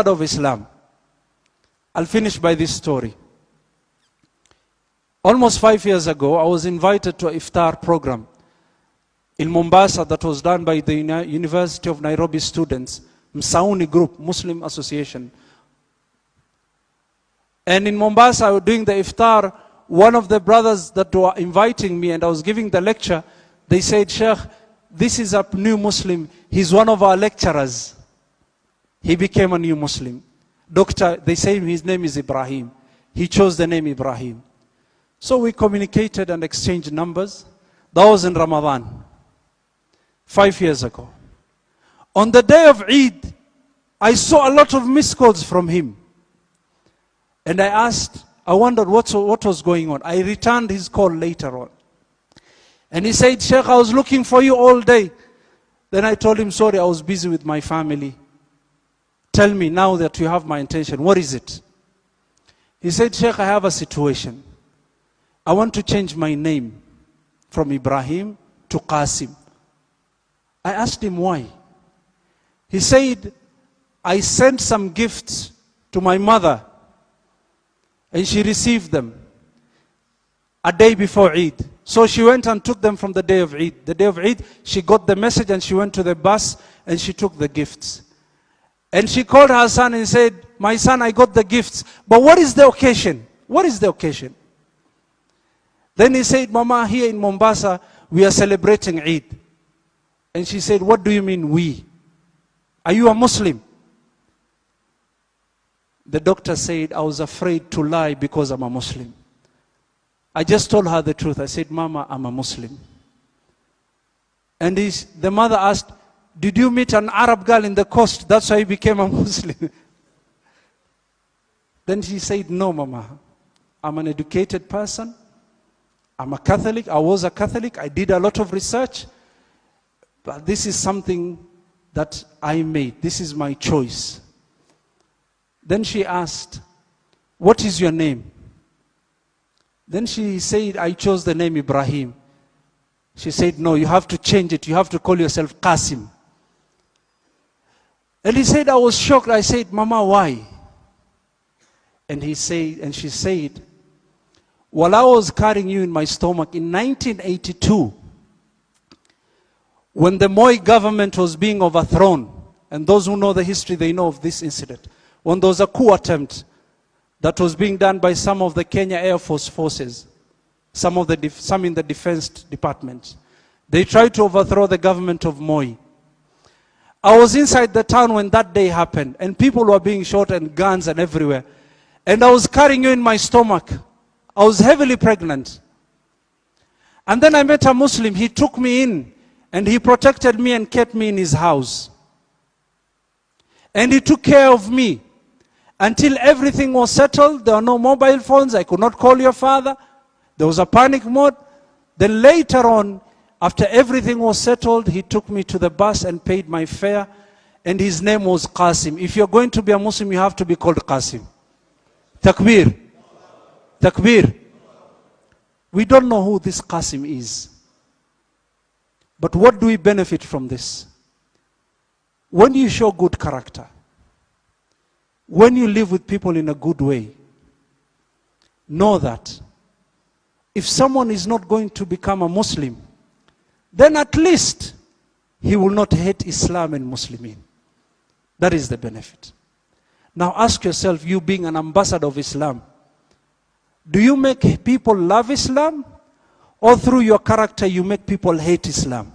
of Islam. I'll finish by this story. Almost 5 years ago, I was invited to an iftar program in Mombasa that was done by the University of Nairobi students, Msauni Group, Muslim Association. And in Mombasa, I was doing the iftar. One of the brothers that were inviting me and I was giving the lecture, they said, Sheikh, this is a new Muslim. He's one of our lecturers. He became a new Muslim. Doctor, they say his name is Ibrahim. He chose the name Ibrahim. So we communicated and exchanged numbers. That was in Ramadan, 5 years ago. On the day of Eid, I saw a lot of missed calls from him. And I wondered what was going on. I returned his call later on. And he said, Sheikh, I was looking for you all day. Then I told him, sorry, I was busy with my family. Tell me now that you have my intention. What is it? He said, Sheikh, I have a situation. I want to change my name from Ibrahim to Qasim. I asked him why. He said, I sent some gifts to my mother and she received them a day before Eid. So she went and took them from the day of Eid. The day of Eid, she got the message and she went to the bus and she took the gifts. And she called her son and said, my son, I got the gifts. But what is the occasion? What is the occasion? Then he said, Mama, here in Mombasa, we are celebrating Eid. And she said, what do you mean we? Are you a Muslim? The doctor said, I was afraid to lie because I'm a Muslim. I just told her the truth. I said, Mama, I'm a Muslim. And the mother asked, did you meet an Arab girl in the coast? That's why you became a Muslim. Then she said, no, Mama. I'm an educated person. I'm a Catholic. I was a Catholic. I did a lot of research. But this is something that I made. This is my choice. Then she asked, what is your name? Then she said, I chose the name Ibrahim. She said, no, you have to change it. You have to call yourself Qasim. And he said, I was shocked. I said, Mama, why? And she said, while I was carrying you in my stomach in 1982, when the Moi government was being overthrown, and those who know the history, they know of this incident, when there was a coup attempt that was being done by some of the Kenya Air Force forces, some in the Defense Department. They tried to overthrow the government of Moi. I was inside the town when that day happened, and people were being shot and guns and everywhere. And I was carrying you in my stomach. I was heavily pregnant. And then I met a Muslim. He took me in, and he protected me and kept me in his house. And he took care of me until everything was settled. There were no mobile phones. I could not call your father. There was a panic mode. Then later on, after everything was settled, he took me to the bus and paid my fare. And his name was Qasim. If you're going to be a Muslim, you have to be called Qasim. Takbir. Takbir. We don't know who this Qasim is. But what do we benefit from this? When you show good character, when you live with people in a good way, know that if someone is not going to become a Muslim, then at least he will not hate Islam and Muslimin. That is the benefit. Now ask yourself, you being an ambassador of Islam, do you make people love Islam? Or through your character you make people hate Islam?